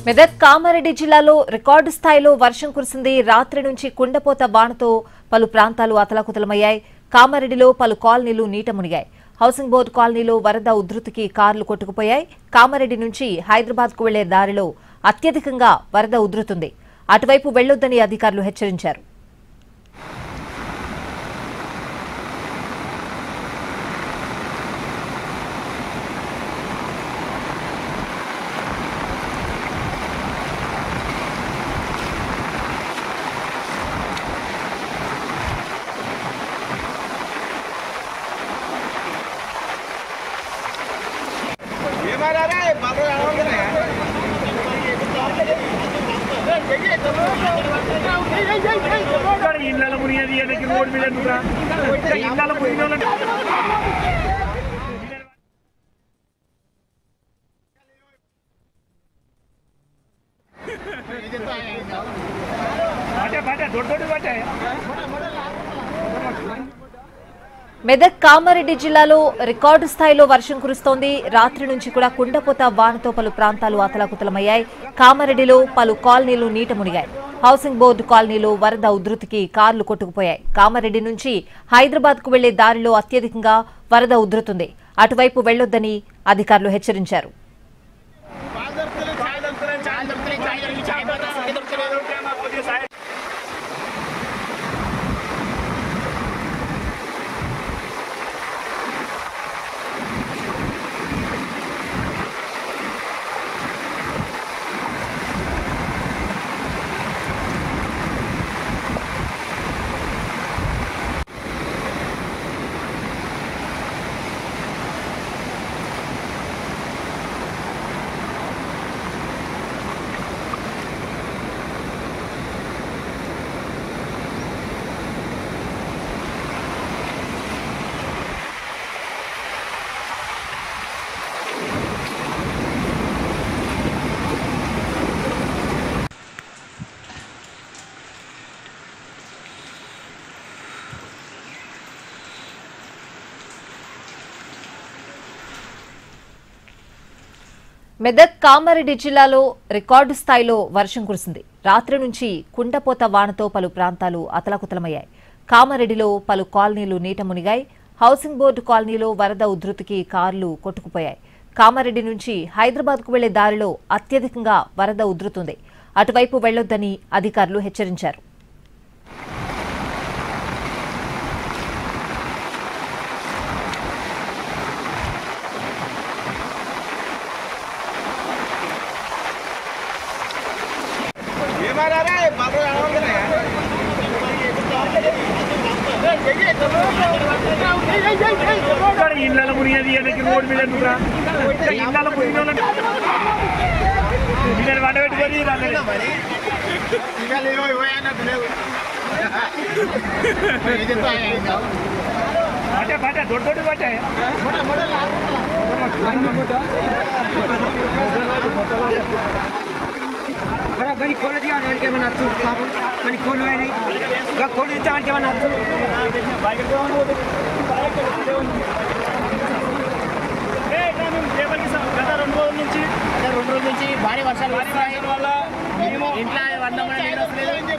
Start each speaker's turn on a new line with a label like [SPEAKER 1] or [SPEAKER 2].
[SPEAKER 1] మెదక్ కామారెడ్డి జిల్లాలో రికార్డు స్థాయిలో వర్షం కురిసింది. రాత్రి నుంచి కుండపోత వానతో పలు ప్రాంతాలు అతలాకుతలమయ్యాయి. కామారెడ్డిలో పలు కాలనీలు నీట మునిగాయి. హౌసింగ్ బోర్డు కాలనీలో వరద ఉధృతికి కార్లు కొట్టుకుపోయాయి. కామారెడ్డి నుంచి హైదరాబాద్కు వెళ్లే దారిలో అత్యధికంగా వరద ఉధృతుంది. అటువైపు వెళ్లొద్దని అధికారులు హెచ్చరించారు. మెదక్ కామారెడ్డి జిల్లాలో రికార్డు స్థాయిలో వర్షం కురుస్తోంది. రాత్రి నుంచి కూడా కుండపోత వానతో పలు ప్రాంతాలు అతలాకుతలమయ్యాయి. కామారెడ్డిలో పలు కాలనీలు నీట మునిగాయి. హౌసింగ్ బోర్డు కాలనీలో వరద ఉధృతికి కార్లు కొట్టుకుపోయాయి. కామారెడ్డి నుంచి హైదరాబాద్కు వెళ్లే దారిలో అత్యధికంగా వరద ఉధృతుంది. అటువైపు వెళ్లొద్దని అధికారులు హెచ్చరించారు. మెదక్ కామారెడ్డి జిల్లాలో రికార్డు స్థాయిలో వర్షం కురిసింది. రాత్రి నుంచి కుండపోత వానతో పలు ప్రాంతాలు అతలాకుతలమయ్యాయి. కామారెడ్డిలో పలు కాలనీలు నీట మునిగాయి. హౌసింగ్ బోర్డు కాలనీలో వరద ఉధృతికి కార్లు కొట్టుకుపోయాయి. కామారెడ్డి నుంచి హైదరాబాద్కు వెళ్లే దారిలో అత్యధికంగా వరద ఉధృతుంది. అటువైపు వెళ్లొద్దని అధికారులు హెచ్చరించారు.
[SPEAKER 2] ఇళ్ళ మునిగేది రోడ్ మీద ఇళ్ళ మునిగిన వంట పెట్టుకొని బట్టే బట్టే దొడ్డు బట్టే गरी खोल दिया आने के मना तू बाबू मनी खोल हुए नहीं गा खोल दिया आने के मना तू बाइक पे ऑन होते ए నేను టేబుల్ కి గత 2 రోజుల నుంచి భారీ వర్షాలు వస్తున్నాయి వల్ల మేము ఇంట్లో 100 మంది